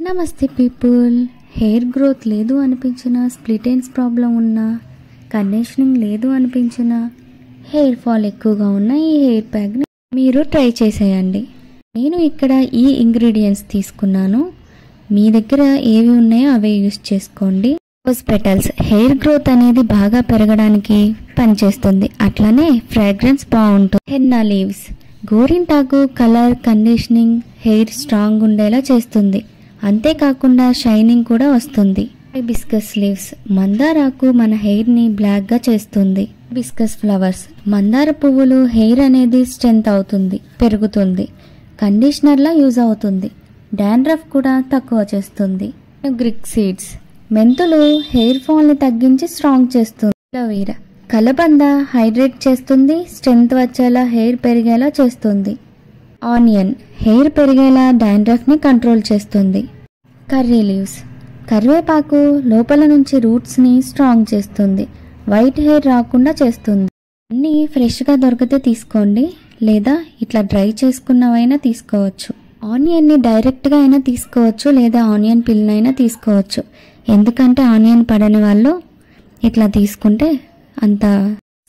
నమస్తే people. Hair growth లేదు అనిపించిన, స్ప్లిట్ ఎండ్స్ ప్రాబ్లం ఉన్నా, కండిషనింగ్ లేదు అనిపించిన, హెయిర్ ఫాల్ ఎక్కువగా ఉన్న ఈ హెయిర్ ప్యాక్ని మీరు ట్రై చేసేయండి. నేను ఇక్కడ ఈ ఇంగ్రీడియంట్స్ తీసుకున్నాను. మీ దగ్గర ఏవి ఉన్నాయో అవే యూస్ చేసుకోండి. రోజ్ పెటల్స్ హెయిర్ గ్రోత్ అనేది బాగా పెరగడానికి పనిచేస్తుంది. అట్లానే ఫ్రాగ్రెన్స్ బాగుంటుంది. హెన్నా లీవ్స్ గోరింటాకు కలర్, కండిషనింగ్, హెయిర్ స్ట్రాంగ్ ఉండేలా చేస్తుంది. అంతేకాకుండా షైనింగ్ కూడా వస్తుంది. హైబిస్కస్ లీవ్స్ మందారాకు మన హెయిర్ ని బ్లాక్ గా చేస్తుంది. హైబిస్కస్ ఫ్లవర్స్ మందార పువ్వులు హెయిర్ అనేది స్ట్రెంత్ అవుతుంది, పెరుగుతుంది. కండిషనర్ లా యూజ్ అవుతుంది. డాండ్రఫ్ కూడా తక్కువ చేస్తుంది. గ్రిక్ సీడ్స్ మెంతులు హెయిర్ ఫాల్ ని తగ్గించి స్ట్రాంగ్ చేస్తుంది. అలోవెరా కలబంద హైడ్రేట్ చేస్తుంది, స్ట్రెంత్ వచ్చేలా, హెయిర్ పెరిగేలా చేస్తుంది. ఆనియన్ హెయిర్ పెరిగేలా, డాండ్రఫ్ ని కంట్రోల్ చేస్తుంది. కర్రీ లీవ్స్ కరివేపాకు లోపల నుంచి రూట్స్ ని స్ట్రాంగ్ చేస్తుంది, వైట్ హెయిర్ రాకుండా చేస్తుంది. అన్నీ ఫ్రెష్ గా దొరికితే తీసుకోండి, లేదా ఇట్లా డ్రై చేసుకున్నవైనా తీసుకోవచ్చు. ఆనియన్ ని డైరెక్ట్ గా అయినా తీసుకోవచ్చు, లేదా ఆనియన్ పిల్ అయినా తీసుకోవచ్చు. ఎందుకంటే ఆనియన్ పడని వాళ్ళు ఇట్లా తీసుకుంటే అంత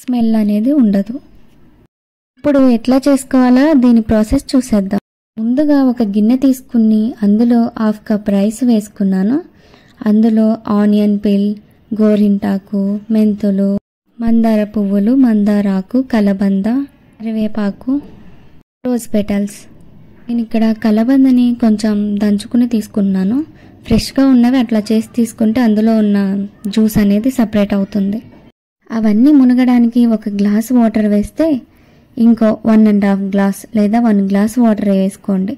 స్మెల్ అనేది ఉండదు. ఇప్పుడు ఎట్లా చేసుకోవాలో దీని ప్రాసెస్ చూసేద్దాం. ముందుగా ఒక గిన్నె తీసుకుని అందులో 1/2 కప్ రైస్ వేసుకున్నాను. అందులో ఆనియన్ పిల్, గోరింటాకు, మెంతులు, మందార పువ్వులు, మందారాకు, కలబంద, కరివేపాకు, రోజ్ పెటల్స్. నేను ఇక్కడ కలబందని కొంచెం దంచుకుని తీసుకున్నాను. ఫ్రెష్గా ఉన్నవి అట్లా చేసి తీసుకుంటే అందులో ఉన్న జ్యూస్ అనేది సపరేట్ అవుతుంది. అవన్నీ మునగడానికి 1 గ్లాస్ వాటర్ వేస్తే ఇంకో 1.5 గ్లాస్ లేదా 1 గ్లాస్ వాటర్ వేసుకోండి.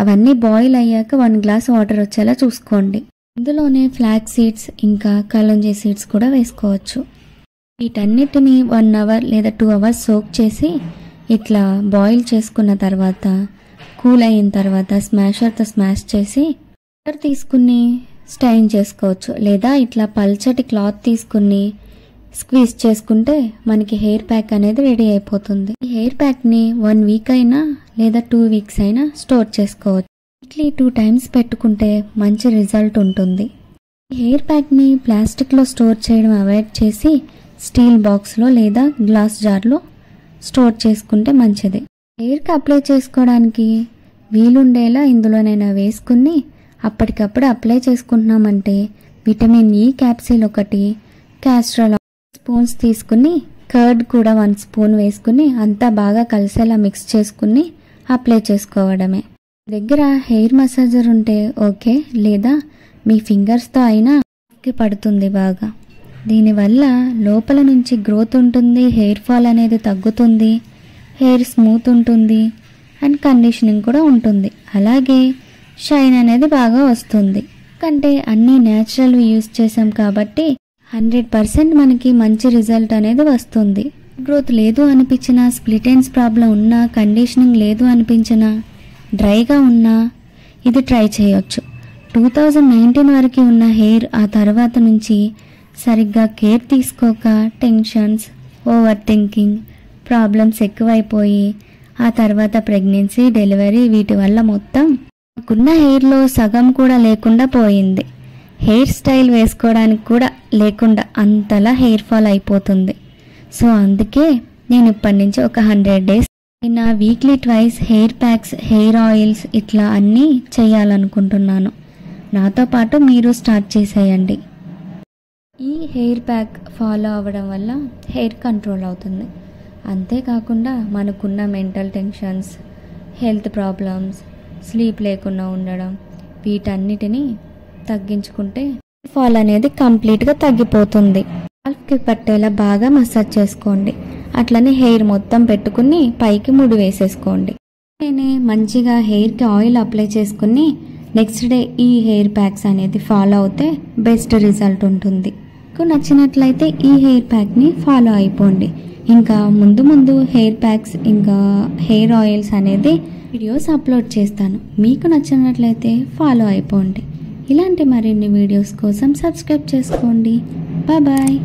అవన్నీ బాయిల్ అయ్యాక 1 గ్లాస్ వాటర్ వచ్చేలా చూసుకోండి. ఇందులోనే ఫ్లాక్స్ సీడ్స్ ఇంకా కలంజీ సీడ్స్ కూడా వేసుకోవచ్చు. వీటన్నిటిని 1 అవర్ లేదా 2 అవర్స్ సోక్ చేసి ఇట్లా బాయిల్ చేసుకున్న తర్వాత, కూల్ అయిన తర్వాత స్మాషర్తో స్మాష్ చేసి వాటర్ తీసుకుని స్టైన్ చేసుకోవచ్చు. లేదా ఇట్లా పల్చటి క్లాత్ తీసుకుని స్క్వీజ్ చేసుకుంటే మనకి హెయిర్ ప్యాక్ అనేది రెడీ అయిపోతుంది. ఈ హెయిర్ ప్యాక్ని 1 వీక్ అయినా లేదా 2 వీక్స్ అయినా స్టోర్ చేసుకోవచ్చు. వీక్లీ 2 టైమ్స్ పెట్టుకుంటే మంచి రిజల్ట్ ఉంటుంది. ఈ హెయిర్ ప్యాక్ని ప్లాస్టిక్లో స్టోర్ చేయడం అవాయిడ్ చేసి స్టీల్ బాక్స్లో లేదా గ్లాస్ జార్లో స్టోర్ చేసుకుంటే మంచిది. హెయిర్కి అప్లై చేసుకోవడానికి వీలుండేలా ఇందులోనైనా వేసుకుని అప్పటికప్పుడు అప్లై చేసుకుంటున్నామంటే vitamin E capsule 1, castor spoons తీసుకుని, కర్డ్ కూడా 1 స్పూన్ వేసుకుని అంతా బాగా కలిసేలా మిక్స్ చేసుకుని అప్లై చేసుకోవడమే. దగ్గర హెయిర్ మసాజర్ ఉంటే ఓకే, లేదా మీ ఫింగర్స్తో అయినా పడుతుంది బాగా. దీనివల్ల లోపల నుంచి గ్రోత్ ఉంటుంది, హెయిర్ ఫాల్ అనేది తగ్గుతుంది, హెయిర్ స్మూత్ ఉంటుంది అండ్ కండిషనింగ్ కూడా ఉంటుంది. అలాగే షైన్ అనేది బాగా వస్తుంది. ఎందుకంటే అన్నీ న్యాచురల్వి యూజ్ చేసాం కాబట్టి 100% మనకి మంచి రిజల్ట్ అనేది వస్తుంది. గ్రోత్ లేదు అనిపించినా, స్ప్లిట్ ఎండ్స్ ప్రాబ్లం ఉన్నా, కండిషనింగ్ లేదు అనిపించినా, డ్రైగా ఉన్నా ఇది ట్రై చేయొచ్చు. 2019 వరకు ఉన్న హెయిర్ ఆ తర్వాత నుంచి సరిగ్గా కేర్ తీసుకోక టెన్షన్స్, ఓవర్ థింకింగ్, ప్రాబ్లమ్స్ ఎక్కువైపోయి ఆ తర్వాత ప్రెగ్నెన్సీ, డెలివరీ వీటి వల్ల మొత్తం నాకున్న హెయిర్లో సగం కూడా లేకుండా పోయింది. హెయిర్ స్టైల్ వేసుకోవడానికి కూడా లేకుండా అంతలా హెయిర్ ఫాల్ అయిపోతుంది. సో అందుకే నేను ఇప్పటి నుంచి ఒక 100 days అయినా weekly 2 hair packs, hair oils ఇట్లా అన్నీ చేయాలనుకుంటున్నాను. నాతో పాటు మీరు స్టార్ట్ చేసేయండి. ఈ హెయిర్ ప్యాక్ ఫాలో అవ్వడం వల్ల హెయిర్ కంట్రోల్ అవుతుంది. అంతేకాకుండా మనకున్న mental tensions, health problems, sleep లేకుండా ఉండడం వీటన్నిటిని తగ్గించుకుంటే ఫాల్ అనేది కంప్లీట్గా తగ్గిపోతుంది. స్కాల్ప్కి పట్టేలా బాగా మసాజ్ చేసుకోండి. అట్లనే హెయిర్ మొత్తం పెట్టుకుని పైకి ముడి వేసేసుకోండి. నేనే మంచిగా హెయిర్కి ఆయిల్ అప్లై చేసుకుని నెక్స్ట్ డే ఈ హెయిర్ ప్యాక్స్ అనేది ఫాలో అవుతే బెస్ట్ రిజల్ట్ ఉంటుంది. మీకు నచ్చినట్లయితే ఈ హెయిర్ ప్యాక్ని ఫాలో అయిపోండి. ఇంకా ముందు హెయిర్ ప్యాక్స్ ఇంకా హెయిర్ ఆయిల్స్ అనేది వీడియోస్ అప్లోడ్ చేస్తాను. మీకు నచ్చినట్లయితే ఫాలో అయిపోండి. ఇలాంటి మరిన్ని వీడియోస్ కోసం సబ్స్క్రైబ్ చేసుకోండి. బాయ్.